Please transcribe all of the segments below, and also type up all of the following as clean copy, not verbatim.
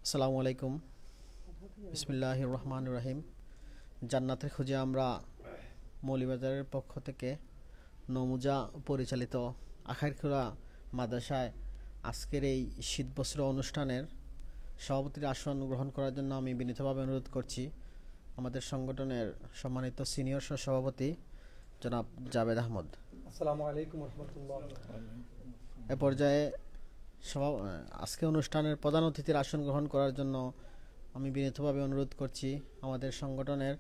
আসসালামু আলাইকুম। বিসমিল্লাহির রহমানির রহিম। জান্নাতের খুঁজে আমরা মৌলভীবাজারের পক্ষ থেকে নমুজা পরিচালিত আখাইরখোলা মাদ্রাসায় আজকের এই শীতবস্ত্র অনুষ্ঠানের সভাপতির আসন গ্রহণ করার জন্য আমি বিনীতভাবে অনুরোধ করছি আমাদের সংগঠনের সম্মানিত সিনিয়র সভাপতি জনাব জাভেদ আহমদ। আসসালামু আলাইকুম রহমতুল্লাহ। এ পর্যায়ে আজকে অনুষ্ঠানের প্রধান অতিথির আসন গ্রহণ করার জন্য আমি বিনীতভাবে অনুরোধ করছি আমাদের সংগঠনের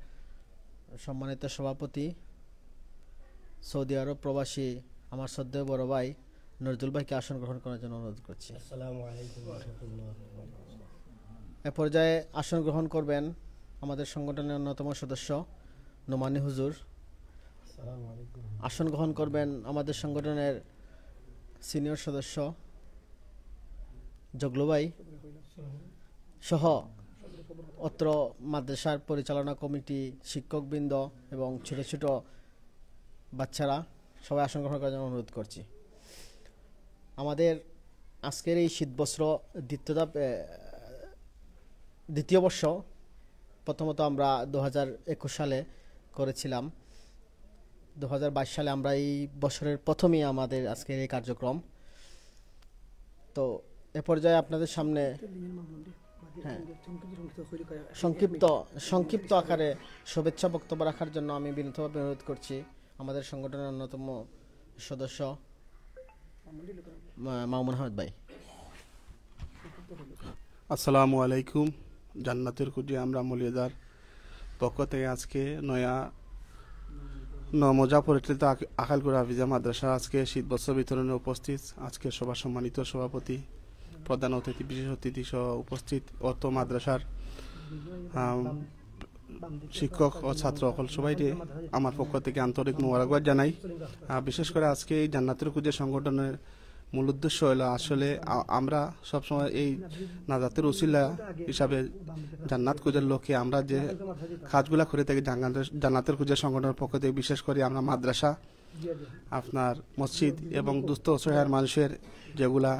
সম্মানিত সভাপতি সৌদি আরব প্রবাসী আমার শ্রদ্ধেয় বড় ভাই নজরুল ভাইকে আসন গ্রহণ করার জন্য অনুরোধ করছি। আসসালামু আলাইকুম রহমতুল্লাহ। এ পর্যায়ে আসন গ্রহণ করবেন আমাদের সংগঠনের অন্যতম সদস্য নোমানী হুজুর। আসসালামু আলাইকুম। আসন গ্রহণ করবেন আমাদের সংগঠনের সিনিয়র সদস্য জগলু ভাই সহ অত্র মাদ্রাসার পরিচালনা কমিটি, শিক্ষকবৃন্দ এবং ছোট ছোট বাচ্চারা সবাই আসন গ্রহণ করার জন্য অনুরোধ করছি। আমাদের আজকের এই শীতবস্ত্র দ্বিতীয় বর্ষ প্রথমত আমরা 2021 সালে করেছিলাম। 2022 সালে আমরা এই বছরের প্রথমেই আমাদের আজকের এই কার্যক্রম। তো এ পর্যায়ে আপনাদের সামনে সংক্ষিপ্ত আকারে শুভেচ্ছা বক্তব্য রাখার জন্য আমি বিনীতভাবে অনুরোধ করছি আমাদের সংগঠনের অন্যতম সদস্য মামুন আহমেদ ভাই। আসসালামু আলাইকুম। জান্নাতের খুঁজে আমরা মৌলভীবাজার পক্ষ থেকে আজকে নমজা পরিচালিত আখাইরখোলা হাফিজিয়া মাদ্রাসা আজকে শীতবস্ত্র বিতরণে উপস্থিত। আজকে সবার সম্মানিত সভাপতি, প্রধান অতিথি, বিশেষ অতিথি সহ উপস্থিত অত মাদ্রাসার শিক্ষক ও ছাত্র সকল সবাইকে আমার পক্ষ থেকে আন্তরিক মোবারকবাদ জানাই। বিশেষ করে আজকে এই জান্নাতের খুঁজে সংগঠনের মূল উদ্দেশ্য হলো আসলে আমরা সবসময় এই নাজাতের উসিলা হিসাবে জান্নাত খুঁজের লক্ষ্যে আমরা যে কাজগুলা করে থাকি জান্নাতের খুঁজে সংগঠনের পক্ষ থেকে বিশেষ করে আমরা মাদ্রাসা, আপনার মসজিদ এবং দুস্থ অসহায় মানুষের যেগুলা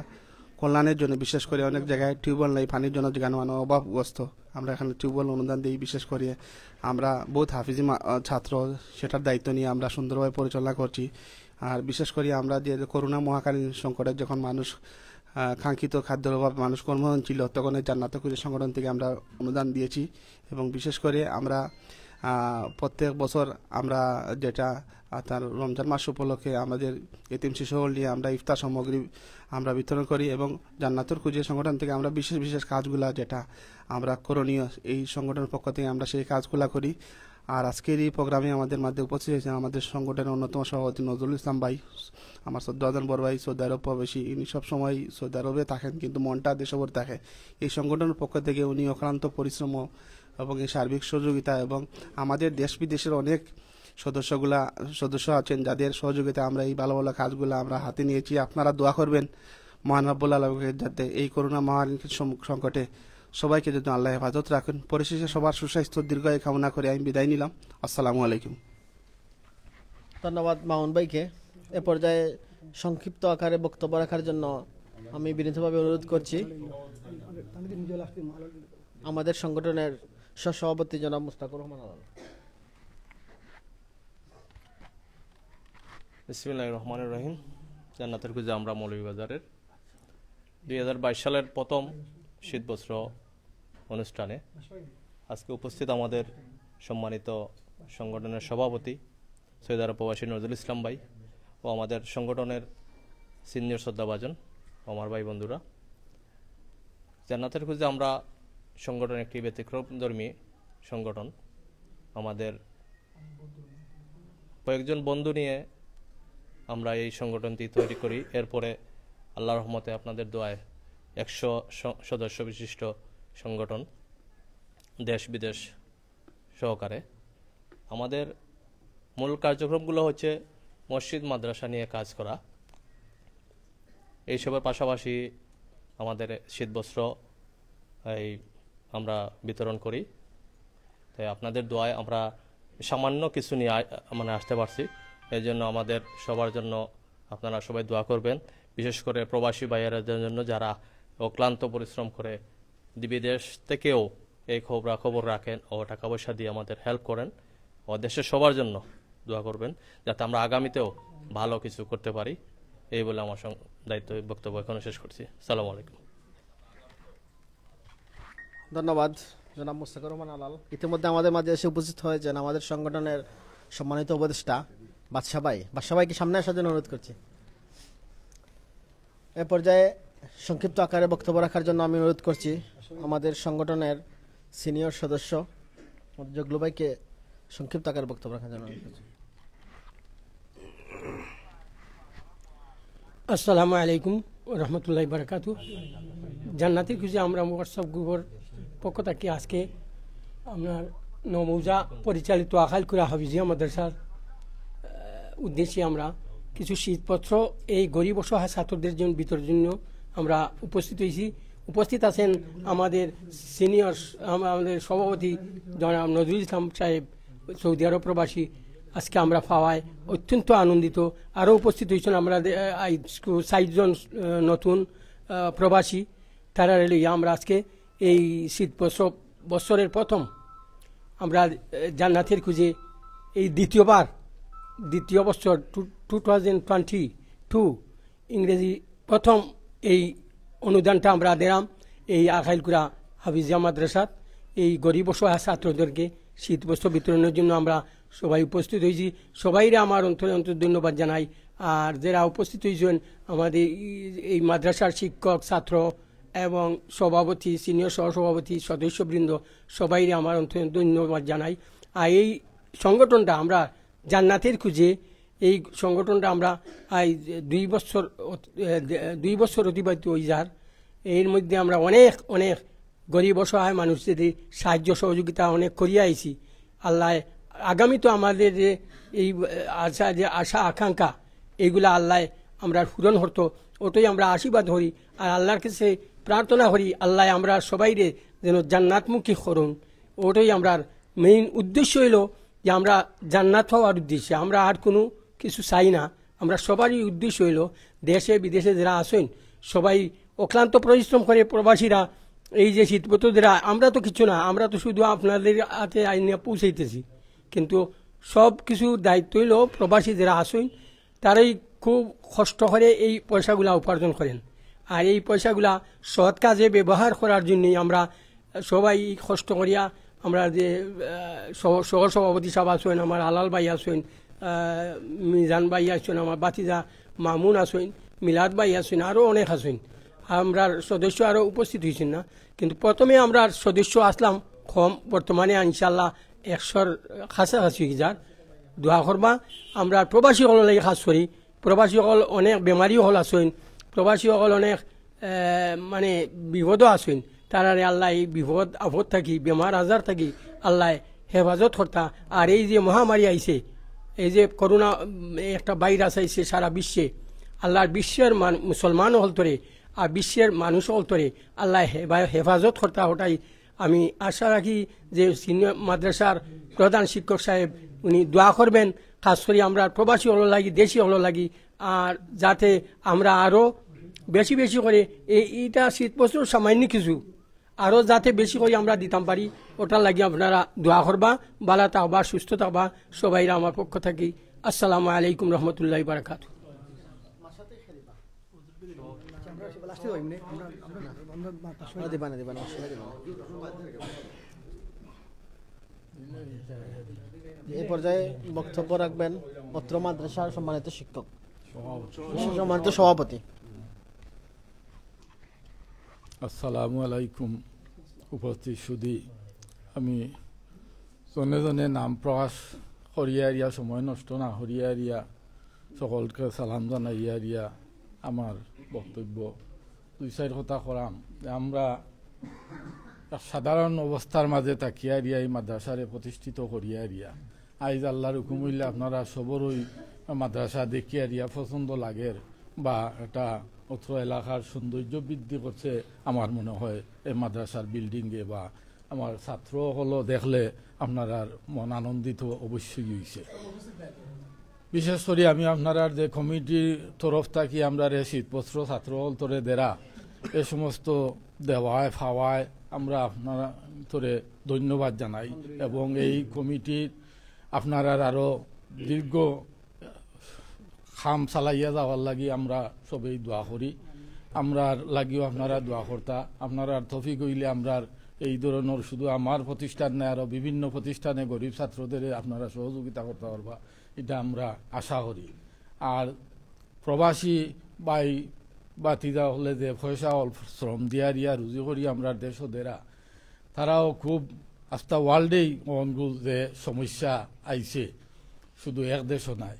কল্যাণের জন্য বিশেষ করে অনেক জায়গায় টিউবওয়েল নেই, পানির জন্য যেখানে মানে অভাবগ্রস্ত, আমরা এখানে টিউবওয়েল অনুদান দিই। বিশেষ করে আমরা বহুত হাফিজি ছাত্র, সেটার দায়িত্ব নিয়ে আমরা সুন্দরভাবে পরিচালনা করছি। আর বিশেষ করে আমরা যে করোনা মহাকালীন সংকটে যখন মানুষ কাঙ্ক্ষিত খাদ্যের অভাব মানুষ কর্মহীন ছিল, তখন এই জান্নাতের খুঁজে সংগঠন থেকে আমরা অনুদান দিয়েছি। এবং বিশেষ করে আমরা প্রত্যেক বছর আমরা যেটা তার রমজান মাস উপলক্ষে আমাদের এতিম শিশুসকল নিয়ে আমরা ইফতার সামগ্রী আমরা বিতরণ করি এবং জান্নাতুল খুঁজে সংগঠন থেকে আমরা বিশেষ বিশেষ কাজগুলা যেটা আমরা করণীয় এই সংগঠনের পক্ষ থেকে আমরা সেই কাজগুলা করি। আর আজকের এই প্রোগ্রামে আমাদের মধ্যে উপস্থিত হয়েছেন আমাদের সংগঠনের অন্যতম সভাপতি নজরুল ইসলাম ভাই, আমার শ্রদ্ধাভাজন বড় ভাই, সৌদি আরব প্রবাসী। ইনি সবসময় সৌদি আরবে থাকেন কিন্তু মনটা দেশভর থাকে। এই সংগঠনের পক্ষ থেকে উনি অক্লান্ত পরিশ্রম এবং এই সার্বিক সহযোগিতা এবং আমাদের দেশ বিদেশের অনেক সদস্য আছেন যাদের সহযোগিতা আমরা এই ভালো ভালো কাজগুলো আমরা হাতে নিয়েছি। আপনারা দোয়া করবেন মহান রব্বুল আলামিন যাতে এই করোনা মহামারীর সংকটে সবাইকে যদি আল্লাহ হেফাজত রাখেন। পরিশেষে সবার সুস্বাস্থ্য দীর্ঘায়ু কামনা করে আমি বিদায় নিলাম। আসসালামু আলাইকুম। ধন্যবাদ মামুন ভাইকে। এ পর্যায়ে সংক্ষিপ্ত আকারে বক্তব্য রাখার জন্য আমি বিনীতভাবে অনুরোধ করছি আমাদের সংগঠনের সহসভাপতি জনাব মুস্তাকুর রহমান আলাল। বিসমিল্লাহির রহমানির রহিম। জান্নাতের খুঁজে আমরা মৌলভীবাজারের 2022 সালের প্রথম শীতবস্ত্র অনুষ্ঠানে আজকে উপস্থিত আমাদের সম্মানিত সংগঠনের সভাপতি সৈয়দ আরব প্রবাসী নজরুল ইসলাম ভাই ও আমাদের সংগঠনের সিনিয়র শ্রদ্ধাভাজন আমার ভাই বন্ধুরা। জান্নাতের খুঁজে আমরা সংগঠন একটি ব্যতিক্রমধর্মী সংগঠন। আমাদের কয়েকজন বন্ধু নিয়ে আমরা এই সংগঠনটি তৈরি করি। এরপরে আল্লাহর রহমতে আপনাদের দোয়ায় 100 সদস্য বিশিষ্ট সংগঠন, দেশ বিদেশ সহকারে। আমাদের মূল কার্যক্রমগুলো হচ্ছে মসজিদ মাদ্রাসা নিয়ে কাজ করা। এইসবের পাশাপাশি আমাদের শীতবস্ত্র আমরা বিতরণ করি। তাই আপনাদের দোয়ায় আমরা সামান্য কিছু নিয়ে আসতে পারছি। এই জন্য আমাদের সবার জন্য আপনারা সবাই দোয়া করবেন। বিশেষ করে প্রবাসী ভাইয়েরাদের জন্য যারা অক্লান্ত পরিশ্রম করে বিদেশ থেকেও এই খবর রাখেন ও টাকা পয়সা দিয়ে আমাদের হেল্প করেন ও দেশের সবার জন্য দোয়া করবেন যাতে আমরা আগামীতেও ভালো কিছু করতে পারি। এই বলে আমার দায়িত্ব বক্তব্য এখনো শেষ করছি। আসসালামু আলাইকুম। ধন্যবাদ জনাব মুস্তাকুর রহমান আলাল। ইতিমধ্যে আমাদের মাঝে এসে উপস্থিত হয়েছেন আমাদের সংগঠনের সম্মানিত উপদেষ্টা বাদশা ভাইকে সামনে আসার জন্য অনুরোধ করছি। এ পর্যায়ে সংক্ষিপ্ত আকারে বক্তব্য রাখার জন্য আমি অনুরোধ করছি আমাদের সংগঠনের সিনিয়র সদস্য জগলু ভাইকে সংক্ষিপ্ত আকারে বক্তব্য রাখার জন্য অনুরোধ করছি। আসসালামু আলাইকুম রহমতুল্লাহি বারাকাতু। জান্নাতের খুঁজে আমরা হোয়াটসঅ্যাপ গ্রুপের পক্ষ থেকে আজকে আপনার নমৌজা পরিচালিত আখাইলকুড়া হাফিজিয়া মাদ্রাসার উদ্দেশ্যে আমরা কিছু শীতপত্র এই গরিব অসহায় ছাত্রদের জন্য বিতরণের জন্য আমরা উপস্থিত হয়েছি। উপস্থিত আছেন আমাদের সিনিয়র আমাদের সভাপতি জনাব নজরুল ইসলাম সাহেব, সৌদি আরব প্রবাসী। আজকে আমরা পাওয়ায় অত্যন্ত আনন্দিত। আরও উপস্থিত হয়েছেন আমরা ৬০ জন নতুন প্রবাসী। তারা লইয়া আমরা আজকে এই শীত বছরের প্রথম আমরা জান্নাতের খুঁজে এই দ্বিতীয় বছর 2022 ইংরেজি প্রথম এই অনুদানটা আমরা দিলাম এই আখাইলকুড়া হাফিজিয়া মাদ্রাসাত এই গরিব অসহায় ছাত্রদেরকে শীত বস্ত্র বিতরণের জন্য আমরা সবাই উপস্থিত হয়েছি। সবাইরা আমার অন্তরে ধন্যবাদ জানাই। আর যারা উপস্থিত হয়েছেন আমাদের এই মাদ্রাসার শিক্ষক, ছাত্র এবং সভাপতি, সিনিয়র সহসভাপতি, সদস্যবৃন্দ সবাইরে আমার অন্তরে ধন্যবাদ জানাই। আর এই সংগঠনটা আমরা জান্নাতের খুঁজে এই সংগঠনটা আমরা 2 বছর অতিবাহিত হয়ে যার এর মধ্যে আমরা অনেক গরিব অসহায় মানুষদের সাহায্য সহযোগিতা অনেক করিয়া আইছি। আল্লাহ আগামী তো আমাদের এই আশা আকাঙ্ক্ষা এইগুলা আল্লাহ আমরা পূরণ হতো, ওটাই আমরা আশীর্বাদ করি। আর আল্লাহর কাছে প্রার্থনা করি আল্লাহ আমরা সবাইরে যেন জান্নাতমুখী করুন। ওটাই আমরা মেইন উদ্দেশ্য হইল যে আমরা জান্নাত হওয়ার উদ্দেশ্যে আমরা আর কোনো কিছু চাই না। আমরা সবারই উদ্দেশ্য হইল দেশে বিদেশে যারা আসেন সবাই অক্লান্ত পরিশ্রম করে প্রবাসীরা এই যে শীতপত্র যারা আমরা তো কিছু না, আমরা তো শুধু আপনাদের হাতে আইনে পৌঁছাইতেছি। কিন্তু সব কিছু দায়িত্ব হইল প্রবাসী যারা আসেন তারাই খুব কষ্ট করে এই পয়সাগুলা উপার্জন করেন। আর এই পয়সাগুলা সৎ কাজে ব্যবহার করার জন্যই আমরা সবাই কষ্ট করিয়া আমরা যে সহসভাপতি সাহেব আসেন, আমার আলাল ভাই আসেন, মিজান ভাই আসেন, আমার বাতিজা মামুন আসেন, মিলাদ ভাই আসেন, আরও অনেক আসেন। আমরা সদস্য আরও উপস্থিত হয়েছেন না, কিন্তু প্রথমে আমরা সদস্য আসলাম কম, বর্তমানে ইনশাল্লাহ 100-র কাছাকাছি যার দোয়া করবা। আমরা প্রবাসী হল লাগে কাজ করি। প্রবাসী হল অনেক বেমারি হল আসেন, প্রবাসী হল অনেক মানে বিপদও আসেন। তারা আল্লাহ এই বিপদ আপদ থাকি বেমার আজার থাকি আল্লাহ হেফাজত কর্তা। আর এই যে মহামারী আইছে, এই যে করোনা একটা ভাইরাস আইছে সারা বিশ্বে, আল্লাহর বিশ্বের মুসলমান হল তরে আর বিশ্বের মানুষ হল তরে আল্লাহ হেফাজত কর্তা। ওটাই আমি আশা রাখি যে সিনিয়র মাদ্রাসার প্রধান শিক্ষক সাহেব উনি দোয়া করবেন, খাস করে আমরা প্রবাসী হলো লাগি, দেশি হলো লাগি, আর যাতে আমরা আরও বেশি করে এইটা শীত বছর সামান্য কিছু আরও যাতে বেশি করে আমরা দিতাম পারি, ওটার লাগি আপনারা দোয়া করবা। ভালো থাকবা, সুস্থ থাকবা সবাইরা আমার পক্ষ থাকি। আসসালামু আলাইকুম রহমতুল্লাহি বারাকাতু। এই পর্যায়ে বক্তব্য রাখবেন অত্র মাদ্রাসার সম্মানিত শিক্ষক, সম্মানিত সভাপতি। আসসালামু আলাইকুম। উপস্থিত সুধী, আমি জনে নাম প্রকাশ করিয়া সময় নষ্ট না করিয়া সকলকে সালাম জানাইয়া আমার বক্তব্য 2-4 কথা করাম। আমরা সাধারণ অবস্থার মাঝে তাকিয়া এই মাদ্রাসারে প্রতিষ্ঠিত করিয়া আইজ আল্লাহর হুকুম হইলে আপনারা সবরই মাদ্রাসা দেখিয়া পছন্দ লাগের বা এটা অত্র এলাকার সৌন্দর্য বৃদ্ধি করছে আমার মনে হয় এই মাদ্রাসার বিল্ডিংয়ে, বা আমার ছাত্র হলো দেখলে আপনার মন আনন্দিত অবশ্যই হয়েছে। বিশেষ করে আমি আপনার যে কমিটির তরফ থাকি আমরা শীতবস্ত্র ছাত্র হল তরে দেরা এ সমস্ত দেওয়ায় ফাওয়ায় আমরা আপনারা তোরে ধন্যবাদ জানাই এবং এই কমিটির আপনারা আরো দীর্ঘ খাম চালাইয়া যাওয়ার লাগি আমরা সবেই দোয়া করি। আমরা লাগিও আপনারা দোয়া কর্তা, আপনারা তৌফিক হইলে আমরা এই ধরনের শুধু আমার প্রতিষ্ঠান নেই আরো বিভিন্ন প্রতিষ্ঠানে গরিব ছাত্রদের আপনারা সহযোগিতা করতে পারবা, এটা আমরা আশা করি। আর প্রবাসী বাই বাতিদা হলে যে পয়সা শ্রম দিয়া রিয়া রুজি করি আমরা দেশদেরা, তারাও খুব আস্তা ওয়ার্ল্ডেই অনগুল যে সমস্যা আইছে, শুধু এক দেশও নাই,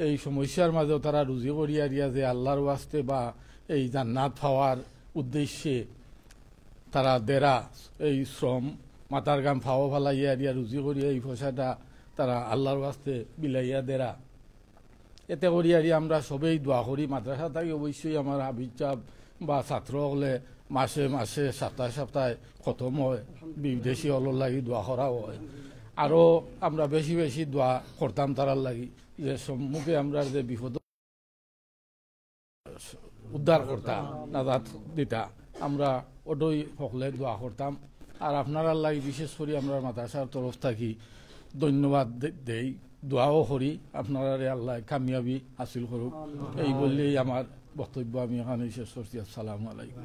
এই সমস্যার মাঝেও তারা রুজি করিয়া রিয়া যে আল্লাহর ওয়াস্তে বা এই জান্নাত পাওয়ার উদ্দেশ্যে তারা দেরা এই শ্রম মাতার গাম ফাওয়া ফালাইয়া রিয়া রুজি করিয়া এই পয়সাটা তারা আল্লাহর ওয়াস্তে বিলাইয়া দেরা। এতে করিয়া আমরা সবেই দোয়া করি। মাদ্রাসা থাকি অবশ্যই আমার আবিচাপ বা ছাত্র হলে মাসে মাসে সপ্তাহে সপ্তাহে খতম হয়, বিদেশি হলোর লাগি দোয়া করা হয়। আরও আমরা বেশি বেশি দোয়া করতাম তারার লাগি, যে সম্মুখে আমরা যে বিপদ উদ্ধার করতাম নাজাত দিতা, আমরা ওটাই সকলে দোয়া করতাম। আর আপনারা লাগি বিশেষ করে আমরা মাদ্রাসার তরফ থাকি ধন্যবাদ দেই, দোয়াও করি আপনারা আল্লাহ কামিয়াবি হাসিল করুক। এই বললেই আমার বক্তব্য আমি এখানে শেষ করছি। আসসালামু আলাইকুম।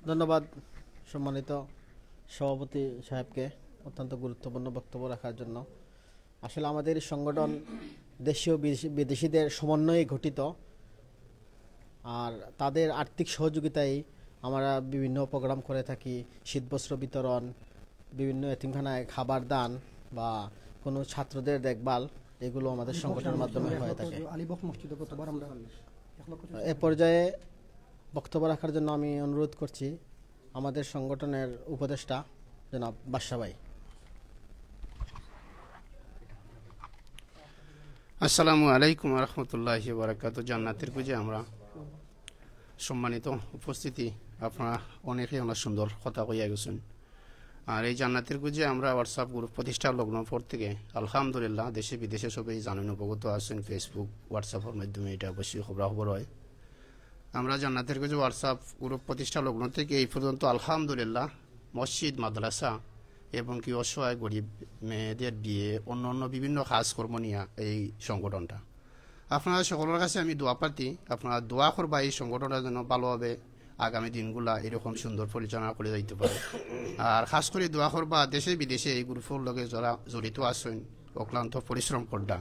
ধন্যবাদ সম্মানিত সভাপতি সাহেবকে অত্যন্ত গুরুত্বপূর্ণ বক্তব্য রাখার জন্য। আসলে আমাদের এই সংগঠন দেশীয় বিদেশিদের সমন্বয়ে গঠিত, আর তাদের আর্থিক সহযোগিতায় আমরা বিভিন্ন প্রোগ্রাম করে থাকি, শীতবস্ত্র বিতরণ, বিভিন্ন এতিমখানায় খাবার দান বা কোনো ছাত্রদের দেখভাল, এগুলো আমাদের সংগঠনের মাধ্যমে হয়ে থাকে। এ পর্যায়ে বক্তব্য রাখার জন্য আমি অনুরোধ করছি আমাদের সংগঠনের উপদেষ্টা জনাব বাদশা ভাই। আসসালামু আলাইকুম রহমতুল্লাহি বারাকাতুহু। জান্নাতের খুঁজে আমরা সম্মানিত উপস্থিতি, আপনারা অনেকেই অনেক সুন্দর কথা কইয়া গেছেন। আর এই জান্নাতের খুঁজে আমরা হোয়াটসঅ্যাপ গ্রুপ প্রতিষ্ঠা লগ্ন পর থেকে আলহামদুলিল্লাহ দেশে বিদেশে সবাই জানেন উপগত আছেন, ফেসবুক হোয়াটসঅ্যাপের মাধ্যমে এটা অবশ্যই খবর হয়। আমরা জান্নাতের খুঁজে হোয়াটসঅ্যাপ গ্রুপ প্রতিষ্ঠা লগ্ন থেকে এই পর্যন্ত আলহামদুলিল্লাহ মসজিদ, মাদ্রাসা এবং কি অসহায় গরিব মেয়েদের বিয়ে, অন্য অন্য বিভিন্ন কাজকর্ম নিয়ে এই সংগঠনটা। আপনারা সকলের কাছে আমি দোয়া প্রার্থী, আপনারা দোয়া করবা এই সংগঠনটা যেন ভালোভাবে আগামী দিনগুলা এরকম সুন্দর পরিচালনা করে যাইতে পারে। আর খাস করে দোয়া করবা দেশে বিদেশে এই গ্রুপের লগে যারা জড়িত আছেন, অক্লান্ত পরিশ্রম করডা,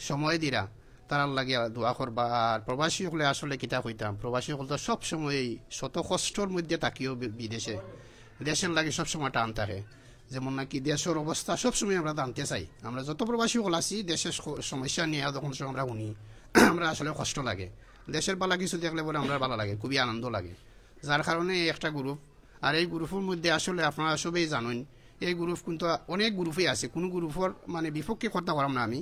সময় দিরা, তারার লাগে দোয়া করবা। আর প্রবাসী হলে আসলে কিতা হইতাম, প্রবাসী হল তো সবসময় এই শত কষ্টর মধ্যে থাকিও বিদেশে, দেশের লাগে সবসময় টান থাকে। যেমন নাকি দেশের অবস্থা সবসময় আমরা জানতে চাই। আমরা যত প্রবাসী হল আছি দেশের সমস্যা নিয়ে যখন আমরা শুনি আমরা আসলে কষ্ট লাগে, দেশের বালা কিছু দেখলে বলে আমরা ভালো লাগে, খুবই আনন্দ লাগে। যার কারণে একটা গ্রুপ, আর এই গ্রুপের মধ্যে আসলে আপনারা সবাই জানেন এই গ্রুপ কিন্তু অনেক গ্রুপই আছে, কোনো গ্রুপের মানে বিপক্ষে কথা বললাম না আমি,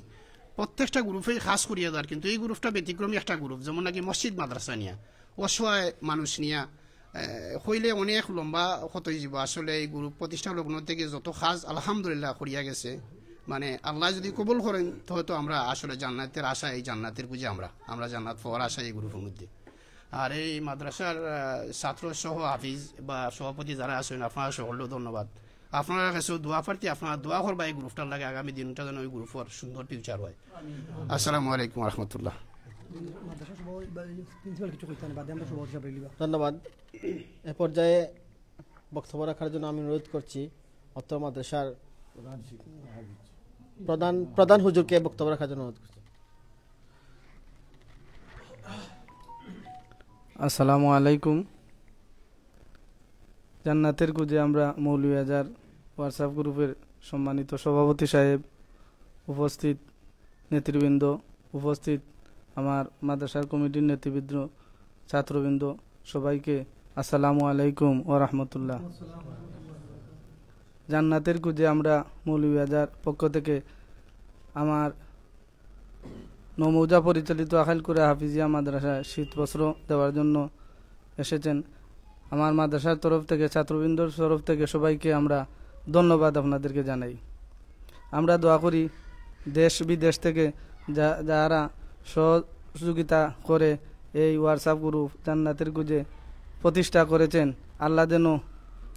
প্রত্যেকটা গ্রুপেই খাস করিয়া দেওয়ার, কিন্তু এই গ্রুপটা ব্যতিক্রমী একটা গ্রুপ। যেমন নাকি মসজিদ মাদ্রাসা নিয়া, অসহায় মানুষ নিয়া হইলে অনেক লম্বা হতই যাব। আসলে এই গ্রুপ প্রতিষ্ঠা লগ্ন থেকে যত কাজ আলহামদুলিল্লাহ করিয়া গেছে, মানে আল্লাহ যদি কবুল করেন তো হয়তো আমরা আসলে জান্নাতের আশা, এই জান্নাতের খুঁজে আমরা জান্নাত পাওয়ার আশা এই গ্রুপের মধ্যে। আর এই মাদ্রাসার ছাত্র সহ হাফিজ বা সভাপতি যারা আছেন আপনারা সকলেও ধন্যবাদ। আপনারা কাছেও দোয়া প্রার্থী, আপনারা দোয়া করবা এই গ্রুপটার লাগে আগামী দিনটা যেন ওই গ্রুপের সুন্দর ফিউচার হয়। আসসালামু আলাইকুম রহমতুল্লাহ। ধন্যবাদ। এ পর্যায়ে বক্তব্য রাখার জন্য আমি অনুরোধ করছি অত্র মাদ্রাসার প্রধান হুজুরকে বক্তব্য রাখার জন্য অনুরোধ করছি। আসসালামু আলাইকুম। জান্নাতের খুঁজে আমরা মৌলভীবাজার হোয়াটসঅ্যাপ গ্রুপের সম্মানিত সভাপতি সাহেব, উপস্থিত নেতৃবৃন্দ, উপস্থিত আমার মাদ্রাসার কমিটির নেতৃবৃন্দ, ছাত্রবৃন্দ, সবাইকে আসসালামু আলাইকুম ও রহমতুল্লাহ। জান্নাতের খুঁজে আমরা মৌলভীবাজার পক্ষ থেকে আমার নমৌজা পরিচালিত আখাইলকুড়া হাফিজিয়া মাদ্রাসা শীত বস্ত্র দেওয়ার জন্য এসেছেন। আমার মাদ্রাসার তরফ থেকে, ছাত্রবৃন্দর তরফ থেকে সবাইকে আমরা ধন্যবাদ আপনাদেরকে জানাই। আমরা দোয়া করি দেশ বিদেশ থেকে যারা সহযোগিতা করে এই হোয়াটসঅ্যাপ গ্রুপ জান্নাতের খুঁজে প্রতিষ্ঠা করেছেন, আল্লাহ যেন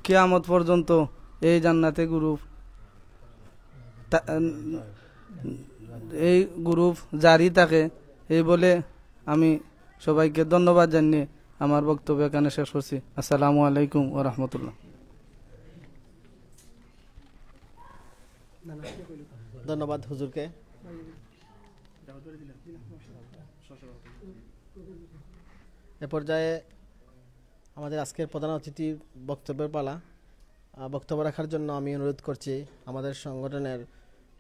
কিয়ামত পর্যন্ত এই জান্নাতে গ্রুপ এই গ্রুপ জারি থাকে এই বলে আমি সবাইকে ধন্যবাদ জানিয়ে আমার বক্তব্য এখানে শেষ করছি। আসসালামু আলাইকুম ওয়া রাহমাতুল্লাহ। ধন্যবাদ হুজুরকে। এ পর্যায়ে আমাদের আজকের প্রধান অতিথি বক্তব্যের পালা। বক্তব্য রাখার জন্য আমি অনুরোধ করছি আমাদের সংগঠনের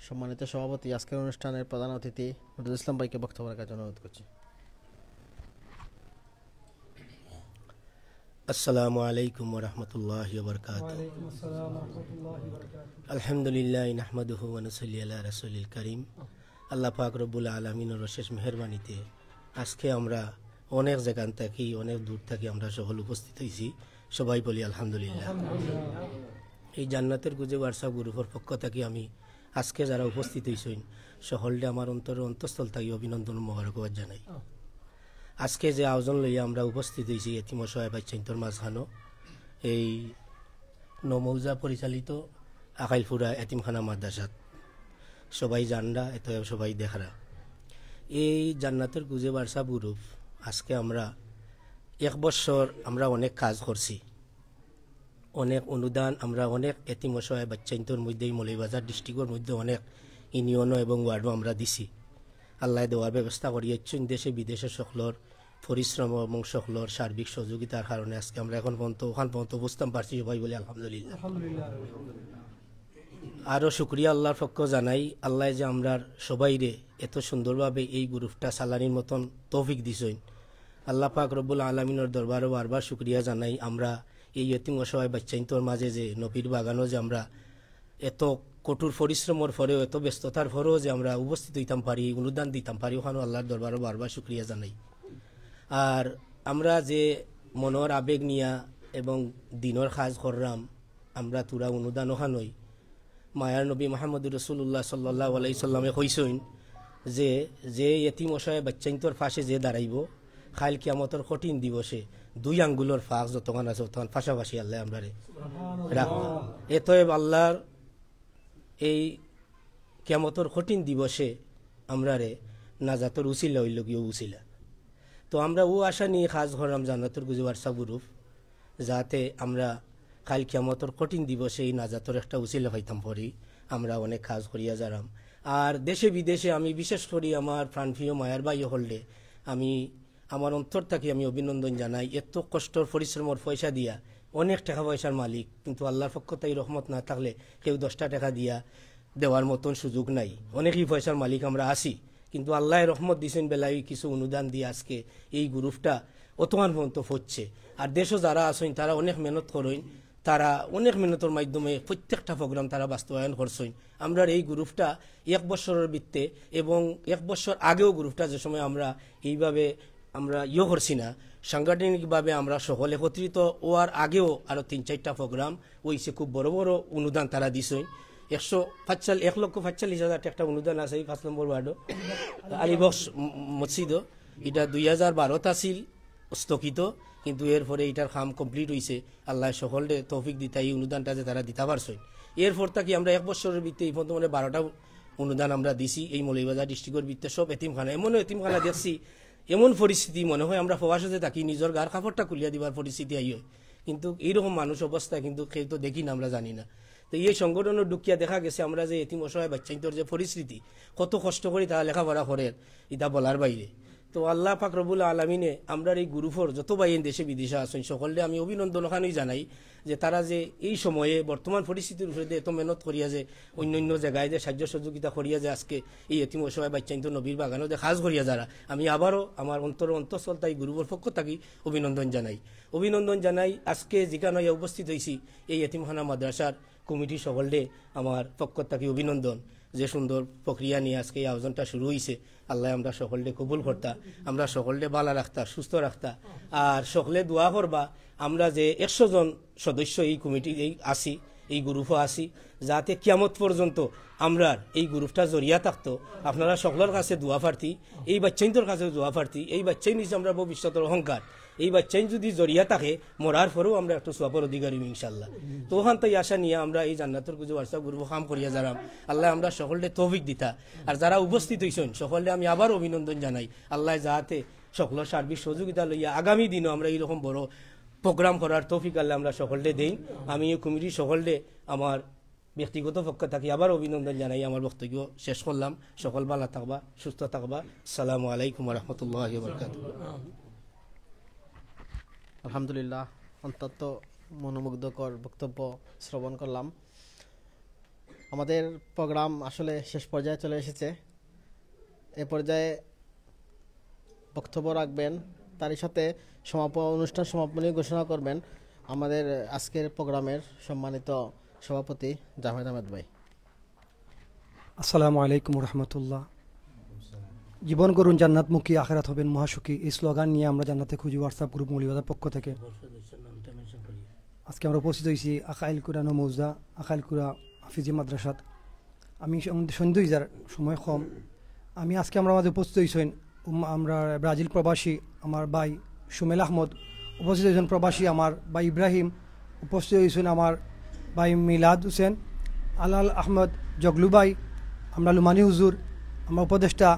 সম্মানিত সভাপতি, আজকের অনুষ্ঠানের প্রধান অতিথি নজরুল ইসলাম ভাইকে বক্তব্য রাখার জন্য অনুরোধ করছি। আসসালামু আলাইকুম ওয়া রাহমাতুল্লাহি ওয়া বারাকাতুহু। আলহামদুলিল্লাহ নাহমাদুহু ওয়া নুসাল্লি আলা রাসূলিল কারীম। আল্লাহ পাক রব্বুল আলামিনের অশেষ মেহেরবানিতে আজকে আমরা অনেক জায়গা থেকে, অনেক দূর থেকে আমরা সকল উপস্থিত হয়েছি। সবাই বলি আলহামদুলিল্লাহ। এই জান্নাতের গুজে হোয়াটসঅ্যাপ গ্রুপের পক্ষ থেকে আমি আজকে যারা উপস্থিত হয়েছেন সকলকে আমার অন্তঃস্থল থেকে অভিনন্দন মোবারকবাদ জানাই। আজকে যে আয়োজন লইয়া আমরা উপস্থিত হয়েছি এতিম অসহায় বাচ্চাইন্তর মাঝখানো এই নমৌজা পরিচালিত আকাইলপুরা এতিমখানা মাদ্রাসাত সবাই জানরা, এত সবাই দেখরা। এই জান্নাতের গুজে হোয়াটসঅ্যাপ গ্রুপ আজকে আমরা 1 বছর আমরা অনেক কাজ করছি, অনেক অনুদান আমরা অনেক এতিম অসহায় বাচ্চাইন্তর মধ্যে মৌলভীবাজার ডিস্ট্রিক্টের মধ্যে অনেক ইউনিয়ন এবং ওয়ার্ডও আমরা দিছি। আল্লাহ দেওয়ার ব্যবস্থা করিয়েছেন। দেশে বিদেশে সকলের পরিশ্রম এবং সকলের সার্বিক সহযোগিতার কারণে আজকে আমরা এখন পর্যন্ত ওখান পর্যন্ত বুঝতাম পারছি সবাই বলে আলহামদুলিল্লাহ। আরও শুক্রিয়া আল্লাহর পক্ষ জানাই, আল্লাহ যে আমরা সবাইরে এত সুন্দরভাবে এই গ্রুপটা চালানির মতন তৌফিক দিছেন। আল্লাহ পাক রব্বুল আলামিনের দরবারও বারবার শুক্রিয়া জানাই। আমরা এই এতিম অসহায় বাচ্চাইন্তর মাঝে যে নবীর বাগানও যে আমরা এত কঠোর পরিশ্রমের পরেও, এত ব্যস্ততার পরেও যে আমরা উপস্থিত হইতাম পারি, অনুদান দিতাম পারি, ওখানেও আল্লাহর দরবারও বারবার শুক্রিয়া জানাই। আর আমরা যে মনের আবেগ নিয়া এবং দিনের কাজ করলাম, আমরা তোরা অনুদান ওখানই মায়ার নবী মোহাম্মদুর রাসূলুল্লাহ সাল্লাল্লাহু আলাইহি সাল্লামে কইছেন যে যে এতিম অসহায় বাচ্চাইন্তর পাশে যে দাঁড়াইব খাইল কিয়ামতের কঠিন দিবসে 2 আঙ্গুলের ফাঁক যতক্ষণ আছে তখন পাশাপাশি আল্লাহ আমরা রাখব। এতএব আল্লাহর এই কিয়ামতের কঠিন দিবসে আমরা নাজাতের উসিলা হইল গিয়ে উসিলা। তো আমরা ও আশা নিয়ে কাজ করলাম জান্নাতুল গুজে হোয়াটসঅ্যাপ গ্রুপ, যাতে আমরা কাল কিয়ামতের কঠিন দিবসে এই নাজাতের একটা উসিলা পাইতাম পরি। আমরা অনেক কাজ করিয়া যারাম। আর দেশে বিদেশে আমি বিশেষ করি আমার প্রাণপ্রিয় মায়ার ভাই হলে আমি আমার অন্তর থেকে আমি অভিনন্দন জানাই। এত কষ্টর পরিশ্রমের পয়সা দিয়া অনেক টাকা পয়সার মালিক, কিন্তু আল্লাহর পক্ষ থেকে রহমত না থাকলে কেউ 10টা টাকা দিয়া দেওয়ার মতন সুযোগ নাই। অনেকই পয়সার মালিক আমরা আসি, কিন্তু আল্লাহ রহমত দিয়েছেন বেলায় কিছু অনুদান দিয়ে আজকে এই গ্রুপটা অতমান পর্যন্ত হচ্ছে। আর দেশও যারা আসেন তারা অনেক মেহনত করেন, তারা অনেক মেহনতের মাধ্যমে প্রত্যেকটা প্রোগ্রাম তারা বাস্তবায়ন করছেন। আমরা এই গ্রুপটা 1 বছরের ভিত্তে এবং 1 বছর আগেও গ্রুপটা যে সময় আমরা এইভাবে আমরা করছি না, সাংগঠনিকভাবে আমরা সকল একত্রিত হওয়ার আগেও আরও 3-4টা প্রোগ্রাম হয়েছে। খুব বড় বড় অনুদান তারা দিছেন। 1,45,000 একটা অনুদান আছে 5 নম্বর ওয়ার্ডও আলিবক্স মসজিদও। এটা 2012 আসিল স্থগিত, কিন্তু এরপরে এটার কাম কমপ্লিট হয়েছে। আল্লাহ সকলকে তৌফিক দিতা এই অনুদানটা যে তারা দিতে পারছেন। এরপর থাকি আমরা 1 বছরের ভিত্তে এই পর্যন্ত 12টা অনুদান আমরা দিছি এই মৌলভীবাজার ডিস্ট্রিক্টের ভিত্তে। সব এতিমখানা, এমনও এতিমখানা দেখছি এমন পরিস্থিতি মনে হয় আমরা প্রবাসে থাকি, নিজের গার কাপড়টা খুলিয়া দিবার পরিস্থিতি আই হয়। কিন্তু এইরকম মানুষ অবস্থা কিন্তু কেউ তো দেখি না, আমরা জানি না। তো এই সংগঠনের ঢুকিয়া দেখা গেছে আমরা যে এতিম অসহায় বাচ্চাইন্তর যে পরিস্থিতি, কত কষ্ট করি তারা লেখাপড়া করেন, এটা বলার বাইরে। তো আল্লাহ পাক রব্বুল আলামিনে আমরা এই গ্রুপের যত বাইন দেশে বিদেশে আছেন সকলে আমি অভিনন্দন ওখানেই জানাই যে তারা যে এই সময়ে বর্তমান পরিস্থিতির উপরে এত মেহনত করিয়া যে অন্য জায়গায় যে সাহায্য সহযোগিতা করিয়া যে আজকে এই এতিম অসহায় বাচ্চাইন্তর নবীর বাগানও যে কাজ করিয়া যারা, আমি আবারও আমার অন্তঃস্থল তাই গ্রুপের পক্ষ থাকি অভিনন্দন জানাই। আজকে যেখানে উপস্থিত হয়েছি এই এতিমখানা মাদ্রাসার কমিটি সকলে আমার পক্ষ থাকি অভিনন্দন। যে সুন্দর প্রক্রিয়া নিয়ে আজকে এই আয়োজনটা শুরু হয়েছে, আল্লাহ আমরা সকলে কবুল করতা, আমরা সকলে ভালো রাখতা, সুস্থ রাখতা। আর সকলে দোয়া করবা আমরা যে 100 জন সদস্য এই কমিটি আসি, এই গ্রুপও আসি, যাতে কিয়ামত পর্যন্ত আমরা এই গ্রুপটা জড়িয়া থাকতো। আপনারা সকলের কাছে দোয়া প্রার্থী, এই বাচ্চাইন্তর কাছে দোয়া প্রার্থী। এই বাচ্চাই নিচে আমরা ভবিষ্যতের অহংকার। এই বাচ্চাই যদি জড়িয়া থাকে মরার পরেও আমরা একটু সোয়াবের অধিকারী ইনশাল্লাহ। তো ওখান থেকে আশা নিয়ে আমরা এই জান্নাতের কুজে হোয়াটসঅ্যাপ গ্রুপ কাম করিয়া যারাম আল্লাহ আমরা সকলে তৌফিক দিতা। আর যারা উপস্থিত হইছেন সকলে আমি আবার অভিনন্দন জানাই। আল্লাহ যাতে সকলের সার্বিক সহযোগিতা লইয়া আগামী দিনও আমরা এইরকম বড় প্রোগ্রাম করার তৌফিক আল্লাহ আমরা সকলে দেই। আমি এই কমিটি সকলে আমার ব্যক্তিগত পক্ষ থেকে আবার অভিনন্দন জানাই। আমার বক্তব্য শেষ করলাম। সকল ভালো থাকবা, সুস্থ থাকবা। আসসালামু আলাইকুম ওয়া রাহমাতুল্লাহি ওয়া বারাকাতুহু। আলহামদুলিল্লাহ, অত্যন্ত মনোমুগ্ধকর বক্তব্য শ্রবণ করলাম। আমাদের প্রোগ্রাম আসলে শেষ পর্যায়ে চলে এসেছে। এ পর্যায়ে বক্তব্য রাখবেন, তারই সাথে অনুষ্ঠান সমাপনী ঘোষণা করবেন আমাদের আজকের প্রোগ্রামের সম্মানিত সভাপতি জাভেদ আহমেদ ভাই। আসসালামু আলাইকুম রহমতুল্লাহ। জীবন করুন জান্নাতমুখী, আখেরাত হবেন মহাসুখী, এই স্লোগান নিয়ে আমরা জান্নাতে খুঁজি হোয়াটসঅ্যাপ গ্রুপ মৌলভীবাজার পক্ষ থেকে আজকে আমরা উপস্থিত হয়েছি আখাইলকুড়া নমৌজা আখাইলকুড়া হাফিজি মাদ্রাসাত। আমি সন্ধ্যা যার সময় কম, আমি আজকে আমরা মাঝে উপস্থিত হয়েছেন আমরা ব্রাজিল প্রবাসী আমার ভাই সুমেল আহমদ, উপস্থিত হয়েছেন প্রবাসী আমার ভাই ইব্রাহিম, উপস্থিত হয়েছেন আমার ভাই মিলাদ হোসেন, আলাল আহমদ জগলু ভাই, আমরা লুমানি হুজুর, আমার উপদেষ্টা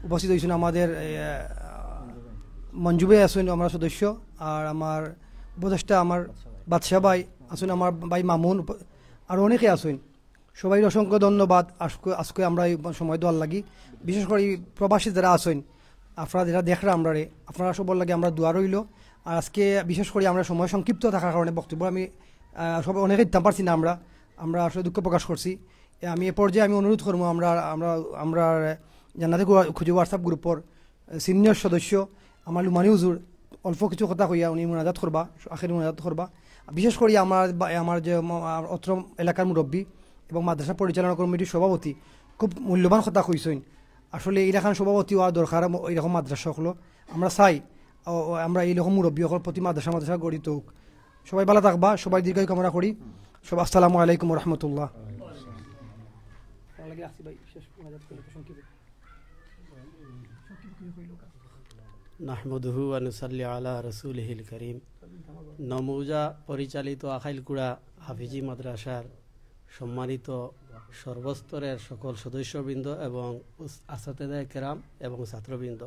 উপস্থিত হয়েছেন আমাদের মঞ্জু ভাই আছেন আমার সদস্য, আর আমার উপদেষ্টা আমার বাদশাহ ভাই আছেন, আমার ভাই মামুন, আর অনেকে আছেন। সবাই অসংখ্য ধন্যবাদ। আজকে আমরা এই সময় দেওয়ার লাগি, বিশেষ করে প্রবাসী যারা আছেন আপনারা যারা দেখরা আমরা আপনারা সবার লাগে আমরা দোয়া রইল। আর আজকে বিশেষ করে আমরা সময় সংক্ষিপ্ত থাকার কারণে বক্তব্য আমি সব অনেকে দিতে পারছি না, আমরা আসলে দুঃখ প্রকাশ করছি। আমি এ পর্যায়ে আমি অনুরোধ করবো আমরা আমরা আমরা জান্নাতে খুঁজে হোয়াটসঅ্যাপ গ্রুপের সিনিয়র সদস্য আমার লুমানি হুজুর অল্প কিছু কথা কইয়া উনি মোনাজাত করবা, আখেরি মোনাজাত করবা। বিশেষ করে আমার যে অত্র এলাকার মুরব্বী এবং মাদ্রাসা পরিচালনা কমিটির সভাপতি খুব মূল্যবান কথা কইছেন। আসলে এইরকম সভাপতি হওয়া দরকার, এইরকম মাদ্রাসা হলো আমরা চাই আমরা এইরকম মুরব্বী সকল প্রতি মাদ্রাসা গড়িত হোক। সবাই ভালো থাকবা, সবাই দীর্ঘায়ু কামনা করি। সব আসসালামু আলাইকুম রহমতুল্লাহ। নাহমাদুহু ওয়া নুসাল্লি আলা রাসূলিহিল কারীম। নমৌজা পরিচালিত আখাইলকুড়া হাফিজি মাদ্রাসার সম্মানিত সর্বস্তরের সকল সদস্যবৃন্দ এবং আসাতেদায়ে কেরাম এবং ছাত্রবৃন্দ,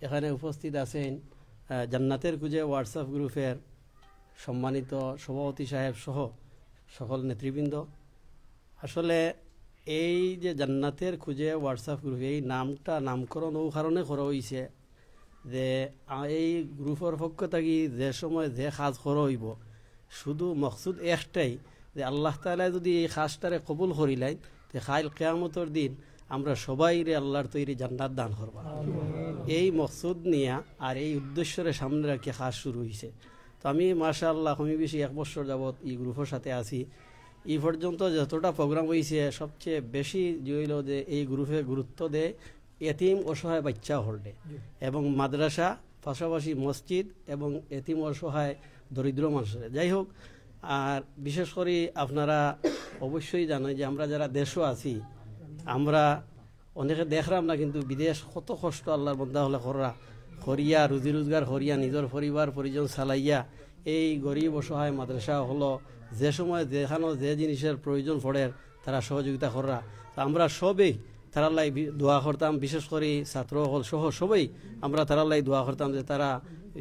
এখানে উপস্থিত আছেন জান্নাতের খুঁজে হোয়াটসঅ্যাপ গ্রুপের সম্মানিত সভাপতি সাহেব সহ সকল নেতৃবৃন্দ। আসলে এই যে জান্নাতের খুঁজে হোয়াটসঅ্যাপ গ্রুপ, এই নামকরণ ও কারণে করা হয়েছে যে এই গ্রুপের পক্ষ থেকে যে সময় যে কাজ করা হইব শুধু মকসুদ একটাই যে আল্লাহ তাআলা যদি এই কাজটারে কবুল করিলেন তে কাল কিয়ামতের দিন আমরা সবাই আল্লাহর তৈরি জান্নাত দান করব। এই মকসুদ নিয়ে আর এই উদ্দেশ্যের সামনে রাখি কাজ শুরু হয়েছে। তো আমি মাশাআল্লাহ কমই বেশি 1 বছর যাবৎ এই গ্রুপের সাথে আছি। এই পর্যন্ত যতটা প্রোগ্রাম হয়েছে সবচেয়ে বেশি যে হইল যে এই গ্রুপে গুরুত্ব দেয় এতিম অসহায় বাচ্চা হলডে এবং মাদ্রাসা, পাশাপাশি মসজিদ এবং এতিম অসহায় দরিদ্র মানুষের। যাই হোক, আর বিশেষ করে আপনারা অবশ্যই জানেন যে আমরা যারা দেশও আছি আমরা অনেকে দেখলাম না, কিন্তু বিদেশ কত কষ্ট আল্লাহর বন্দা হলে করিয়া রুজি রোজগার করিয়া নিজের পরিবার পরিজন চালাইয়া এই গরিব অসহায় মাদ্রাসা হলো যে সময় যেখানে যে জিনিসের প্রয়োজন পড়ে তারা সহযোগিতা করা। তো আমরা সবেই তারালাই দোয়া করতাম, বিশেষ করে ছাত্র হল সহ সবাই আমরা তারালাই দোয়া করতাম যে তারা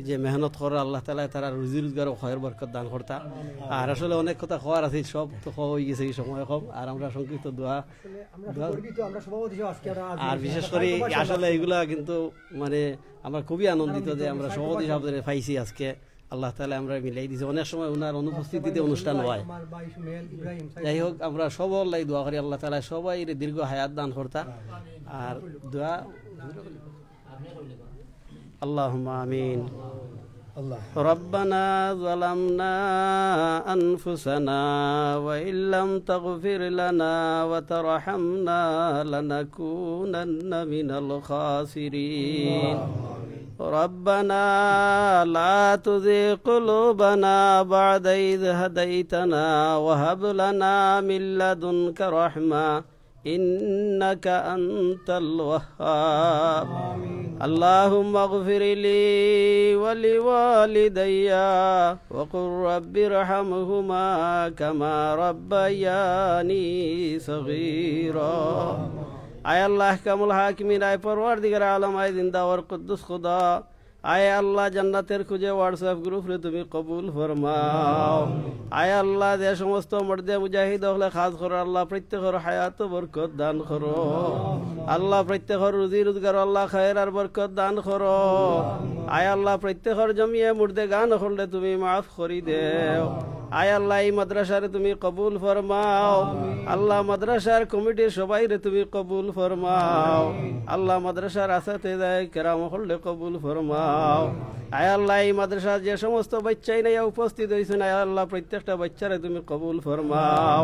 যে মেহনত করা আল্লাহ তাআলা তারা রুজি রোজগার ও খয়ের বরকত দান করতা। আর আসলে অনেক কথা খাওয়ার আছে, সব তো খাওয়া হয়ে গেছে এই সময় কম। আর আমরা সংক্ষিপ্ত দোয়া আর বিশেষ করে আসলে এগুলা কিন্তু মানে আমরা খুবই আনন্দিত যে আমরা সভাপতি সাহেব পাইছি আজকে। আল্লাহ তাআলা আমরা মিলাই দিয়েছি। অনেক সময় ওনার অনুপস্থিতিতে অনুষ্ঠান হয়। যাই হোক, আমরা সবাই দোয়া করি আল্লাহ তাআলা সবাই দীর্ঘ হায়াত দান করতা। আর দোয়া আল্লাহুম্মা আমিন। ربنا ظلمنا أنفسنا وإن لم تغفر لنا وترحمنا لنكونن من الخاسرين ربنا لا تزغ قلوبنا بعد إذ هديتنا وهب لنا من لدنك رحمة إنك أنت الوهاب اللهم اغفر لي ولوالدي وقل رب ارحمهما كما ربياني صغيرا আয় আল্লাহ কামুল হাকিমিন, আয় পরওয়ারদিগার আলম, আয় জিন্দাওয়ার কুদ্দুস খুদা, আয় আল্লাহ জান্নাতের খুঁজে হোয়াটসঅ্যাপ গ্রুপরে তুমি কবুল ফরমাও। আয় আল্লাহ যে সমস্ত মর্দে মুজাহিদ হলে খাস করো আল্লাহ, প্রত্যেকের হায়াত বরকত দান করো আল্লাহ, প্রত্যেকের রুজি রোজগার আল্লাহ খায়ের আর বরকত দান করো। আয় আল্লাহ প্রত্যেকের জমিয়ে মুর্দে গান করলে তুমি মাফ করি দেও। আয় আল্লাহ এই মাদ্রাসারে তুমি কবুল ফরমাও আল্লাহ, মাদ্রাসার কমিটির সবাই রে তুমি কবুল ফরমাও আল্লাহ, মাদ্রাসার আসাতে যায় কেরাম হলে কবুল ফরমাও। আয় আল্লাহ এই মাদ্রাসার যে সমস্ত বাচ্চাই নাই উপস্থিত হয়েছেন, আয় আল্লাহ প্রত্যেকটা বাচ্চারে তুমি কবুল ফরমাও।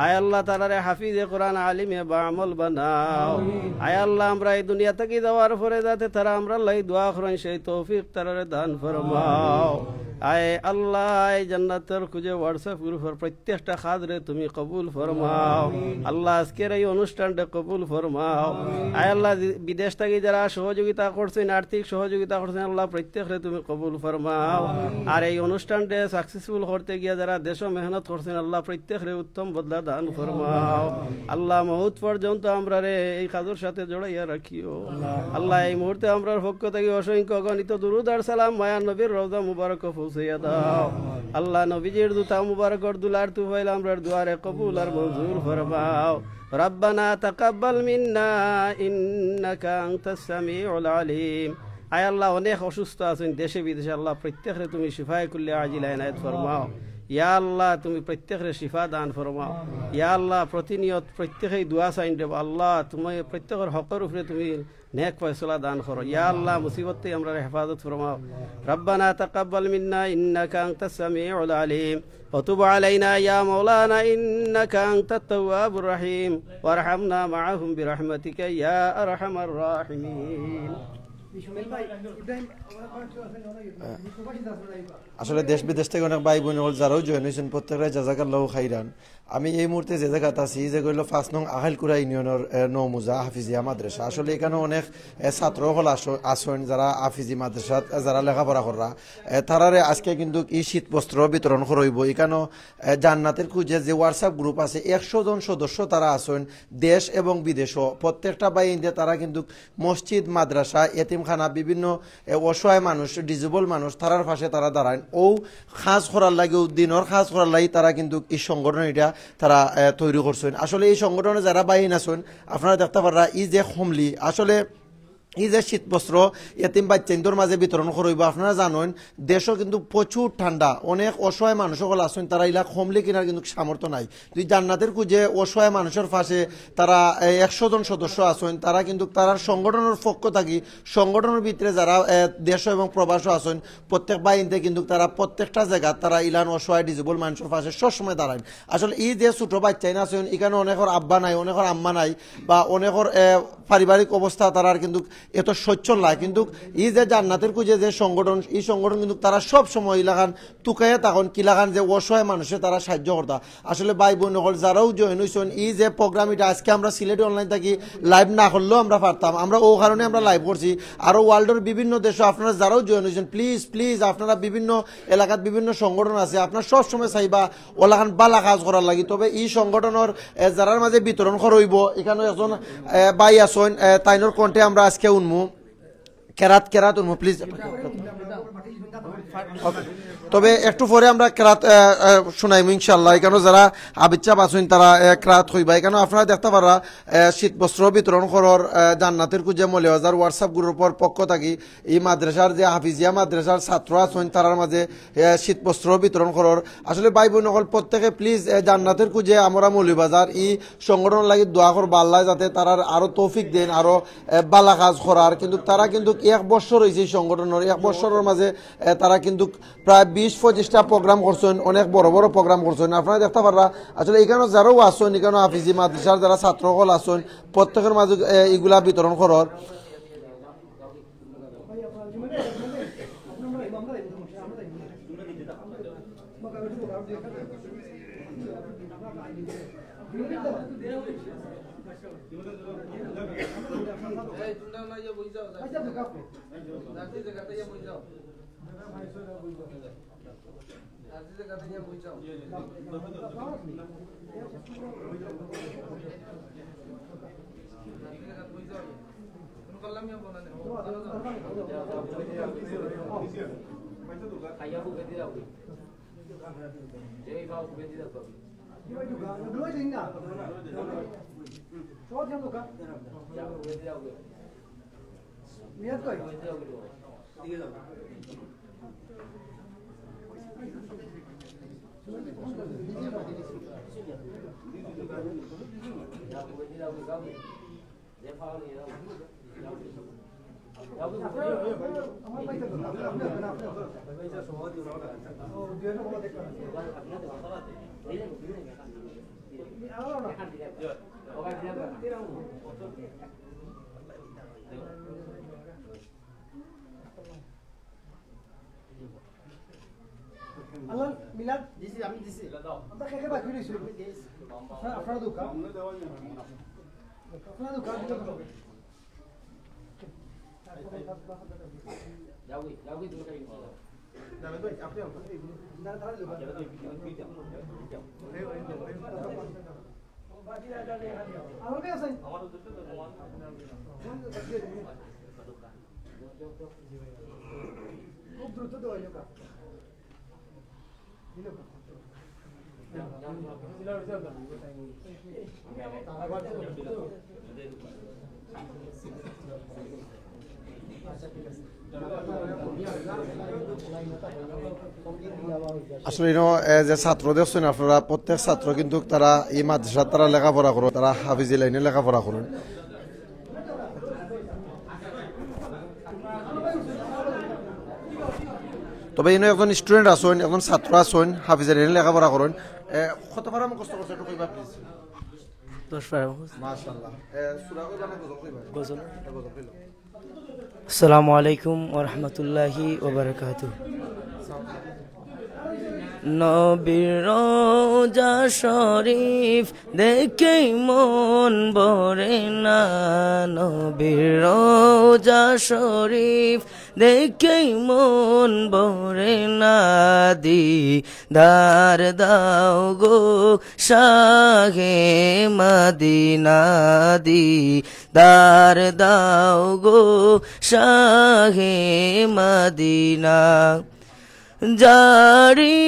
আয় আল্লাহ তারারে হাফিজে কোরআন আলিমে বা আমল বানাও। আয় আল্লাহ আমরা এই দুনিয়া থেকে যাওয়ার পরে যাতে তারা আমরা লাই দোয়া করেন সেই তৌফিক তারারে দান ফরমাও। আয় আল্লাহ এই জান্নাতের খুঁজে হোয়াটসঅ্যাপ গ্রুপের প্রত্যেকটা খাদরে তুমি কবুল ফরমাও আল্লাহ, আজকের এই অনুষ্ঠানটা কবুল ফরমাও। আয় আল্লাহ বিদেশ থেকে যারা সহযোগিতা করছেন, আর্থিক সহযোগিতা করছেন আল্লাহ প্রত্যেকরে তুমি কবুল ফরমাও। আর এই অনুষ্ঠানটা সাকসেসফুল করতে গিয়ে যারা দেশ মেহনত করছেন আল্লাহ প্রত্যেকরে উত্তম বদলা দান ফরমাও আল্লাহ, মউত পর্যন্ত আমরা রে এই কাজের সাথে জড়াইয়া রাখিও আল্লাহ। এই মুহূর্তে আমরা পক্ষ থেকে অসংখ্য গণিত দুরুদ আর সালাম মায়া নবীর রওজা মুবারক পৌঁছাইয়া দাও আল্লাহ, নবীজির দুতা মুবারকর দুলার তুফাইল আমরার দুয়ারে কবুল আর মঞ্জুর ফরমাও। রব্বানা তাকাব্বাল মিন্না ইন্নাকা আনতাস সামিউল আলিম। আয় আল্লাহ অনেক অসুস্থ আছেন দেশে বিদেশে আল্লাহ প্রত্যেকরে তুমি শিফায়ে কুল্লি আজিলা ইনায়াত ফরমাও। ইয়া আল্লাহ তুমি প্রত্যেকের শিফা দান ফরমাও। ইয়া আল্লাহ প্রতিনিয়ত প্রত্যেকেই দোয়া চাইন দেব আল্লাহ, তুমি প্রত্যেকের হকের উপরে তুমি নেক ফয়সলা দান করো। ইয়া আল্লাহ মুসিবতে আমরা হেফাজত ফরমাও। রব্বানা তাকাব্বাল মিন্না ইন্নাকা আনতাস সামিউল আলিম ওয়া তুব আলাইনা ইয়া মাওলানা ইন্নাকা আনতাত তাওয়াবুর রহিম ওয়ারহামনা মাআহুম বিরহমাতিকা ইয়া আরহামার রাহিমিন। আসলে দেশ বিদেশ থেকে অনেক ভাই বোন যারাও জয়েন হয়েছেন প্রত্যেকটা জাজাকাল্লাহু খাইরান। আমি এই মুহূর্তে যে জায়গাতে আছি যে কইল 5 নং আহাইলকুড়া ইউনিয়নের নমুজা হাফিজিয়া মাদ্রাসা। আসলে এখানে অনেক ছাত্র হল আসেন যারা হাফিজি মাদ্রাসা যারা লেখাপড়া করা, তারারে আজকে কিন্তু এই শীত বস্ত্র বিতরণ করইব। এখানে জান্নাতের খুঁজে যে হোয়াটসঅ্যাপ গ্রুপ আছে 100 জন সদস্য তারা আসেন দেশ এবং বিদেশও। প্রত্যেকটা বাইন্দে তারা কিন্তু মসজিদ মাদ্রাসা এতিমখানা বিভিন্ন অসহায় মানুষ ডিজেবল মানুষ তারার পাশে তারা দাঁড়ায়। ও খাস করার লাগে দিনের খাস করার লাগে তারা কিন্তু এই সংগঠন এটা তারা তৈরি করছেন। আসলে এই সংগঠনে যারা বাহিন আছেন আপনারা দেখতে পারা এই যে হমলি আসলে এই যে শীত বস্ত্র এতিম বাচ্চাদের মাঝে বিতরণ করইব। আপনারা জানেন দেশও কিন্তু প্রচুর ঠান্ডা, অনেক অসহায় মানুষ সকল আছেন তারা ইলা কমলে কিনার কিন্তু সামর্থ্য নাই। তুই জান্নাতের খুঁজে অসহায় মানুষের পাশে তারা 100 জন সদস্য আছেন, তারা কিন্তু তার সংগঠনের পক্ষ থাকি সংগঠনের ভিতরে যারা দেশ এবং প্রবাসও আছেন প্রত্যেক বাহিনীতে কিন্তু তারা প্রত্যেকটা জায়গা তারা ইলান অসহায় ডিজেবল মানুষের পাশে সবসময় দাঁড়ায়। আসলে এই যে ছোট বাচ্চাই আছেন এখানে অনেকের আব্বা নাই, অনেকের আম্মা নাই বা অনেকের পারিবারিক অবস্থা তারা কিন্তু এত সচ্ছল নাই, কিন্তু এই যে জান্নাতের খুঁজে যে সংগঠন এই সংগঠন কিন্তু তারা সব সময় ইলাকান তুকাইয়া তখন কিলাকান যে অসহায় মানুষের তারা সাহায্য করতা। আসলে ভাই বোন হল যারাও জয়েন হয়েছেন এই যে প্রোগ্রাম এটা আজকে আমরা সিলেটে অনলাইন থাকি লাইভ না করলেও আমরা পারতাম, আমরা ও কারণে আমরা লাইভ করছি। আরও ওয়ার্ল্ডের বিভিন্ন দেশে আপনারা যারাও জয়েন হয়েছেন প্লিজ প্লিজ আপনারা বিভিন্ন এলাকাত বিভিন্ন সংগঠন আছে আপনার সব সময় চাইবা ওলাখান বালা কাজ করার লাগি। তবে এই সংগঠনের যারার মাঝে বিতরণ করইব এখানে একজন ভাই আছেন তাইনোর কণ্ঠে আমরা আজকে উনমু কেরাত উনমু প্লিজ। তবে একটু পরে আমরা কেরাত শুনাইমু ইনশাল্লাহ। এখানে যারা আবিচ্ছা বাসুন তারা কেরাত হইবা। এখানে আপনারা দেখতে পারা শীত বস্ত্র বিতরণ করার জান্নাতের খুঁজে মলিবাজার হোয়াটসঅ্যাপ গ্রুপের পক্ষ থাকি এই মাদ্রাসার যে হাফিজিয়া মাদ্রাসার ছাত্র আছেন তারার মাঝে শীত বস্ত্র বিতরণ করার। আসলে ভাই বোন সকল প্রত্যেকে প্লিজ জান্নাতের খুঁজে আমরা মলিবাজার এই সংগঠন লাগি দোয়া করবা আল্লাহ যাতে তারার আরো তৌফিক দেন আরো বালা কাজ করার। কিন্তু তারা কিন্তু 1 বছর হয়েছে এই সংগঠনের, 1 বছরের মাঝে তারা কিন্তু প্রায় 20-25টা প্রোগ্রাম করছেন, অনেক বড় বড় প্রোগ্রাম করছেন আপনারা দেখতে পারা। আসলে এখানে যারাও আসছেন এখানে হাফিজি মাদ্রাসার যারা ছাত্রসকল আছেন প্রত্যেকের মাঝে এগুলা বিতরণ করার। আল্লাহ মিলাদ দিছি আমি দিছি আমরা খেয়ে বাকি রইছি আপনারা দোকান যাওই তুমি কাই যাবে ভাই আপনি না তাহলে দোকান আমার কে আছে আমার খুব দ্রুত দেওয়া যাবে আসলে যে ছাত্র দেখছেন আপনারা প্রত্যেক ছাত্র কিন্তু তারা এই মাদ্রাসা তারা লেখাপড়া করেন, তারা হাফিজি লাইনে লেখাপড়া করেন। তবে এনে একজন স্টুডেন্ট আছেন, একজন ছাত্র আছেন হাফিজি লাইনে লেখাপড়া করেন। কত পারা মুখস্থ করছে একটু কইবা প্লিজ। 10 পারা মাশাআল্লাহ। সূরা কয়টা গজল কইবা? গজল কইলো। আসসালামু আলাইকুম ওয়া রাহমাতুল্লাহি ওয়া বারাকাতুহু। নবীর রওজা শরীফ দেখে মন ভরে না, নবীর রওজা শরীফ দেখে মন ভরে না, দিদার দাও গো শাহে মদিনা, দিদার দাও গো শাহে মদিনা। জারি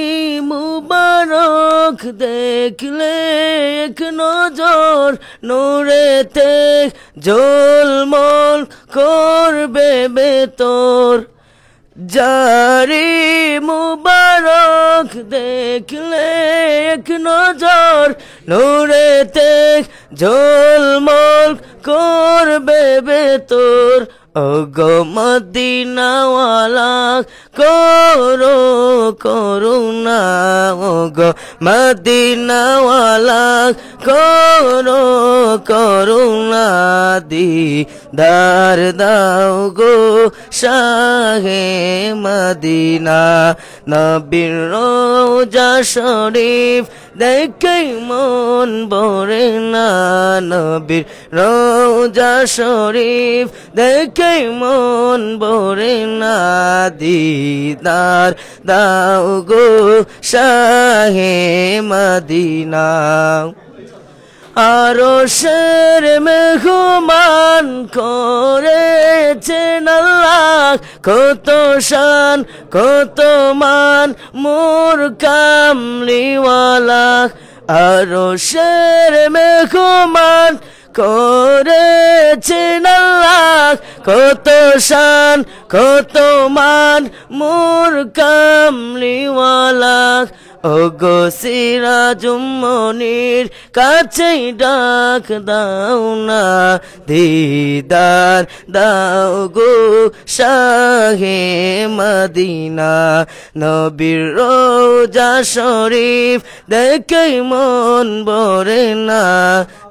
মুবারক দেখলে এক নজর নূরেতে ঝলমল করবে বেতর, জারি মুবারক দেখলে এক নজর নূরেতে ঝলমল করবে বেতর। ওগো মদিনাওয়ালা করো করুণা, ওগো মদিনাওয়ালা করো করুণা, দিদার দাও গো শাহে মদিনা। নবীর রওজা শরীফ দেখে মন ভরে না, নবীর রওজা শরীফ দেখে মন ভরে না, দিদার দাও গো শাহে মদিনা। আরশের মেহমান করেছেন আল্লাহ, কত শান কত মান মোর কামলিওয়ালা। আরশের মেহমান করেছেন আল্লাহ, কত শান কত মান মোর কামলিওয়ালা। ওগো সিরাজুম মনির কাছে ডাক দাও না, দিদার দাও গো শাহে মদিনা। নবীর রওজা শরীফ দেখে মন ভরে না,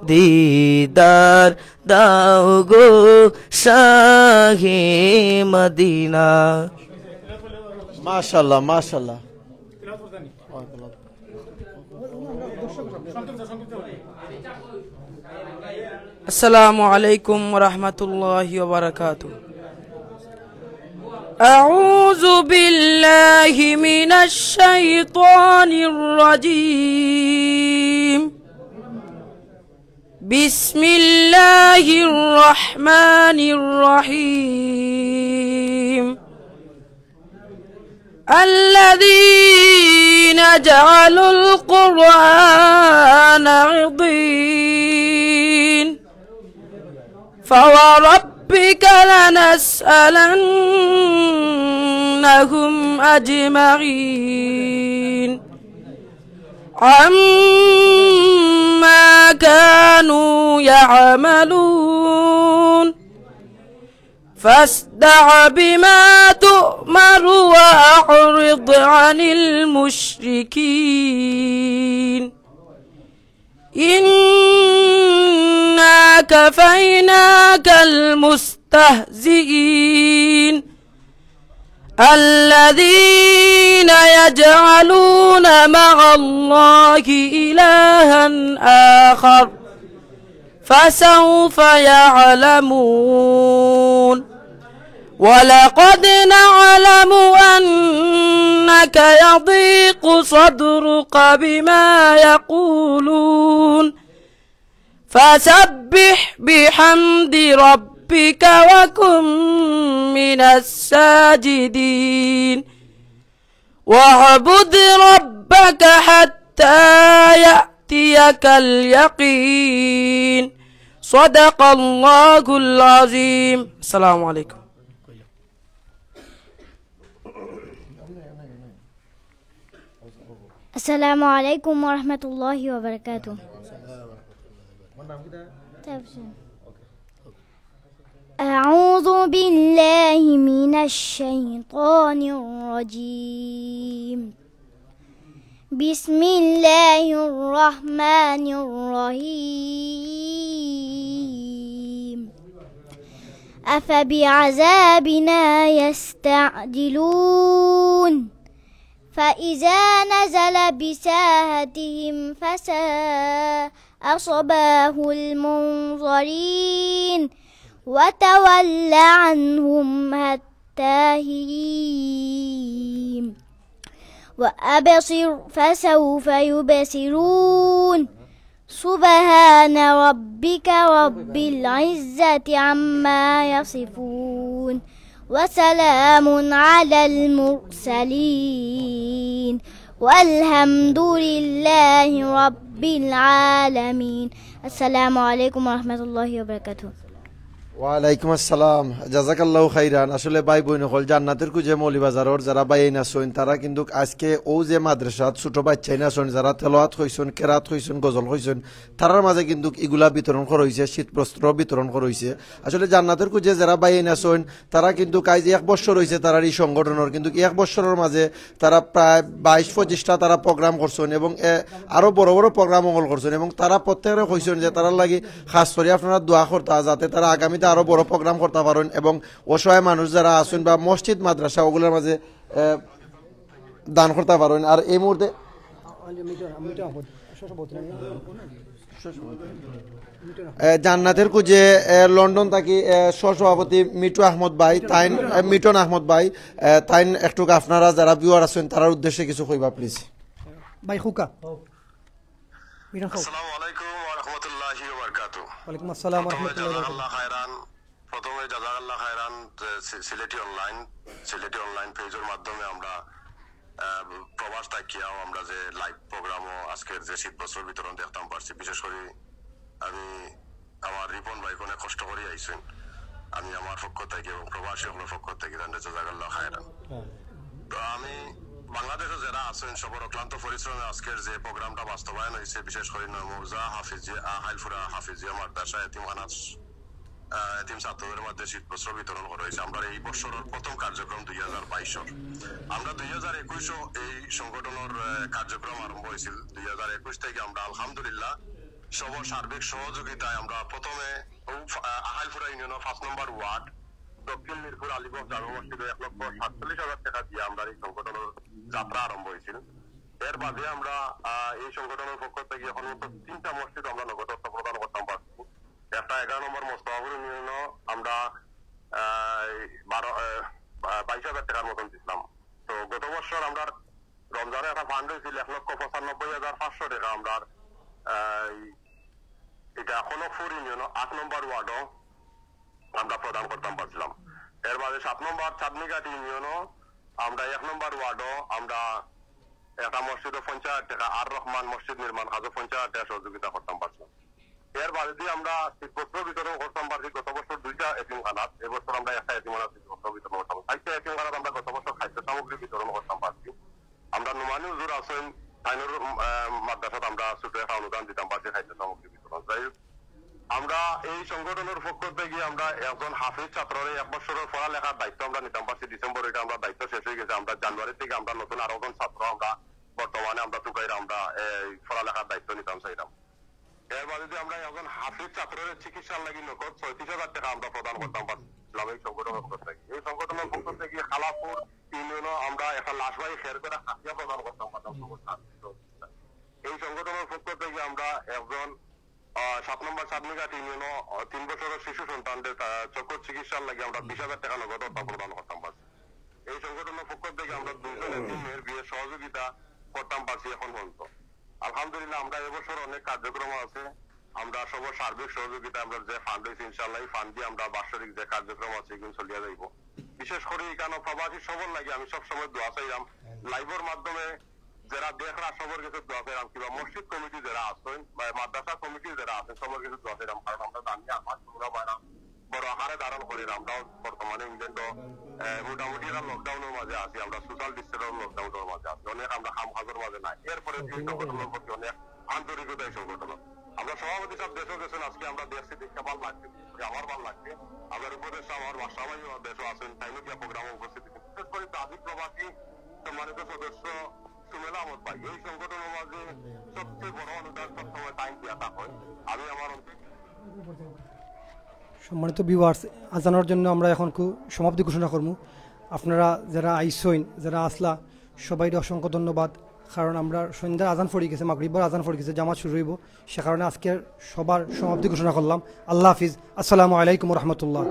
দিদার দাও গো শাহে মদিনা। মাশাআল্লাহ মাশাআল্লাহ। আসসালামু আলাইকুম ওয়া রাহমাতুল্লাহি ওয়া বারাকাতুহু আউযু বিল্লাহি মিনাশ শাইতানির রাজীম বিসমিল্লাহির রহমানির রহিম الذين جعلوا القرآن عضين فوربك لنسألنهم أجمعين عما كانوا يعملون فاصدع بما تؤمر وأعرض عن المشركين إنا كفيناك المستهزئين الذين يجعلون مع الله إلها آخر فسوف يعلمون ولقد نعلم أنك يضيق صدرك بما يقولون فسبح بحمد ربك وكن من الساجدين واعبد ربك حتى يأتيك اليقين صدق الله العظيم السلام عليكم السلام عليكم ورحمة الله وبركاته. أعوذ بالله من الشيطان الرجيم. بسم الله الرحمن الرحيم. أفبعذابنا يستعجلون فإذا نزل بساحتهم فساء صباح المنظرين وتول عنهم حتى حين وأبصر فسوف يبصرون سبحان ربك رب العزة عما يصفون وسلام على المرسلين والحمد لله رب العالمين. السلام عليكم ورحمة الله وبركاته. ওয়ালাইকুম আসসালাম, জাযাকাল্লাহু খাইরান। আসলে ভাই বোন হল জান্নাতের কুজে মৌলভীবাজারের যারা বাইন আছেন তারা কিন্তু আজকে ও যে মাদ্রাসাত ছোট বাচ্চাই আছেন যারা তেলাওয়াত হইছেন, কেরাত হইছেন, গজল হইছেন, তারার মাঝে কিন্তু এগুলা বিতরণ করা হয়েছে, শীত বস্ত্র বিতরণ করা হয়েছে। আসলে জান্নাতের কুজে যারা বাইন আছেন তারা কিন্তু কাজ 1 বছর হয়েছে তারা এই সংগঠনের, কিন্তু 1 বছরের মাঝে তারা প্রায় 22-25টা তারা প্রোগ্রাম করছেন এবং আরো বড় বড় প্রোগ্রাম অঙ্গল করছেন এবং তারা প্রত্যেকে কইছেন যে তারা লাগি খাস করে আপনারা দোয়া করতে যাতে তারা আগামীতে আরো বড় প্রোগ্রাম করতে পারেন এবং অসহায় মানুষ যারা আছেন বা মসজিদ মাদ্রাসা ওগুলোর মাঝে দান করতে পারেন। আর এই মুহূর্তে জান্নাতের কুজে লন্ডন থাকি সহসভাপতি মিটু আহমদ ভাই, তাইন মিটন আহমদ ভাই, তাইন একটু আপনারা যারা ভিউয়ার আছেন তার উদ্দেশ্যে কিছু কইবা প্লিজ। ভাই হুকা। আসসালামু আলাইকুম ওয়া রাহমাতুল্লাহি ওয়া বারাকাতুহু। ওয়ালাইকুম আসসালাম ওয়া রাহমাতুল্লাহি ওয়া বারাকাতুহু। প্রথমে জাযাকাল্লাহ খায়রান। সিলেটি অনলাইন পেজের মাধ্যমে আমরা প্রবাস থাকিয়াও আমরা যে লাইভ প্রোগ্রামও আজকের যে শীত বস্ত্র বিতরণ দেখতাম পারছি, বিশেষ করে আমি আমার রিপন ভাই অনেক কষ্ট করে আইছেন, আমি আমার পক্ষ থেকে এবং প্রবাসী হলের পক্ষ থেকে জাযাকাল্লাহ খায়রান। তো আমি বাংলাদেশে যারা আছেন সবার অক্লান্ত পরিশ্রমে আজকের যে প্রোগ্রামটা বাস্তবায়ন হয়েছে, বিশেষ করে নমুজা হাফিজিয়া হাইলফুরা হাফিজিয়া মাদ্রাসা এতিমখানা এতিম ছাত্রদের মধ্যে শীত বস্ত্র বিতরণ করা হয়েছে। আমরা এই বছরের প্রথম কার্যক্রম 2022 আমরা 2021 এই সংগঠনের কার্যক্রম আরম্ভ হয়েছিল। 2021 থেকে আমরা আলহামদুলিল্লাহ সবার সার্বিক সহযোগিতায় আমরা প্রথমে আহাইলপুরা ইউনিয়নের 5 নম্বর ওয়ার্ড দক্ষিণ মিরপুর আলিগঞ্জ জামে মসজিদে 1,47,000 টাকা দিয়ে আমরা এই সংগঠনের যাত্রা আরম্ভ হয়েছিল। এর বাদে আমরা এই সংগঠনের পক্ষ থেকে এখন 3টা মসজিদ আমরা নগদ অর্থ প্রদান করতাম পারছি। একটা 11 নম্বর মোস্তফাপুর ইউনিয়ন আমরা 22,000 টাকার মতন দিছিলাম। তো গত বছর আমরা রমজানের একটা ফান্ড হয়েছিল 1,95,500 টাকা আমরা এটা খনকপুর ইউনিয়ন 8 নম্বর ওয়ার্ডও আমরা প্রদান করতাম পারছিলাম। এর বাদে 7 নম্বর চাঁদনিঘাট ইউনিয়নও আমরা 1 নম্বর ওয়ার্ডও আমরা একটা মসজিদ 50,000 টাকা আর রহমান মসজিদ নির্মাণ কাজও 50,000 টাকা সহযোগিতা করতাম পারছিলাম। এর বাদে দিয়ে আমরা শীতবস্ত্র বিতরণ করতাম পারছি গত বছর 2টা এতিমখানাত, এবছর আমরা একটা এতিমখানাত শীতবস্ত্র বিতরণ করতাম। 4টা এতিমখানাত আমরা গত বছর খাদ্য সামগ্রী বিতরণ করতাম পারছি। আমরা নুমানি হুজুর আছেন আইনুর মাদ্রাসাত আমরা ছোট একটা অনুদান দিতাম পারছি খাদ্য সামগ্রী বিতরণ। যাই আমরা এই সংগঠনের পক্ষ থেকে আমরা একজন হাফিজ ছাত্রের 1 বছরের পড়ালেখার দায়িত্ব আমরা নিতাম পারছি। ডিসেম্বর এটা আমরা দায়িত্ব শেষ হয়ে গেছে। আমরা জানুয়ারি থেকে আমরা নতুন আরো জন ছাত্র আমরা বর্তমানে আমরা টুকাইরা আমরা এই পড়ালেখার দায়িত্ব নিতাম চাইলাম। এর বাদে যে আমরা একজন হাফিজ ছাত্রের চিকিৎসার লাগি নগদ 36,000 টাকা আমরা প্রদান করতাম পারছিলাম এই সংগঠনের পক্ষ থেকে। এই সংগঠনের পক্ষ থেকে খালাপুর ইউনিয়নও আমরা একটা লাশবাহী খের করে হাতিয়া প্রদান করতাম পারতাম। এই সংগঠনের পক্ষ থেকে আমরা একজন 7 নম্বর চাঁদনিঘাট ইউনিয়নও 3 বছরের শিশু সন্তানদের চক্ষু চিকিৎসার লাগে আমরা 20,000 টাকা নগদ অর্থ প্রদান করতাম পারছি। এই সংগঠনের পক্ষ থেকে আমরা 2জন এতিমের বিয়ে সহযোগিতা করতাম পারছি এখন পর্যন্ত। আলহামদুলিল্লাহ আমরা এবছর অনেক কার্যক্রম আছে। আমরা সবার সার্বিক সহযোগিতা আমরা যে ফান্ড হয়েছে ইনশাল্লাহ এই ফান্ড দিয়ে আমরা বাৎসরিক যে কার্যক্রম আছে এগুলো চলিয়ে যাইব। বিশেষ করে এখানে প্রবাসী সবর লাগে আমি সবসময় দোয়া চাইলাম লাইভের মাধ্যমে যারা দেখরা সবার কিছু দোয়া চাইলাম, কিংবা মসজিদ কমিটি যারা আছেন বা মাদ্রাসা কমিটি যারা আছেন সবার কিছু দোয়া চাইলাম। কারণ আমরা জানি আমার তোমরা বাইরা বড় আকারে ধারণ করি। আমরাও বর্তমানে ইংল্যান্ড মোটামুটি এরা লকডাউনের মাঝে আছি, আমরা সোশ্যাল ডিস্টেন্সের লকডাউনের মাঝে আছি, অনেক আমরা খাম খাজের মাঝে নাই। এরপরে এই সংগঠনের প্রতি অনেক আন্তরিকতা এই সংগঠন। আমরা সভাপতি সব দেশও গেছেন, আজকে আমরা দেখছি দেখতে ভালো লাগছে, আমার ভালো লাগছে। আমার উপদেশ আমার বাসাবাই দেশও আছেন, তাইলে গিয়া প্রোগ্রামে উপস্থিত। বিশেষ করে তাজিক প্রবাসী সম্মানিত সদস্য সুমেলা আহমদ ভাই এই সংগঠনের মাঝে সবচেয়ে বড় অনুদান সবসময় টাইম দিয়া হয়। আমি আমার সম্মানিত ভিউয়ার্স, আজানোর জন্য আমরা এখন সমাপ্তি ঘোষণা করবো। আপনারা যারা আইসইন যারা আসলা সবাই অসংখ্য ধন্যবাদ। কারণ আমরা সন্ধ্যার আজান পড়ে গেছে, মাগরিবার আজান পড়ে গেছে, জামাত শুরু হইব, সে কারণে আজকের সবার সমাপ্তি ঘোষণা করলাম। আল্লাহ হাফিজ, আসসালামু আলাইকুম রহমতুল্লাহ।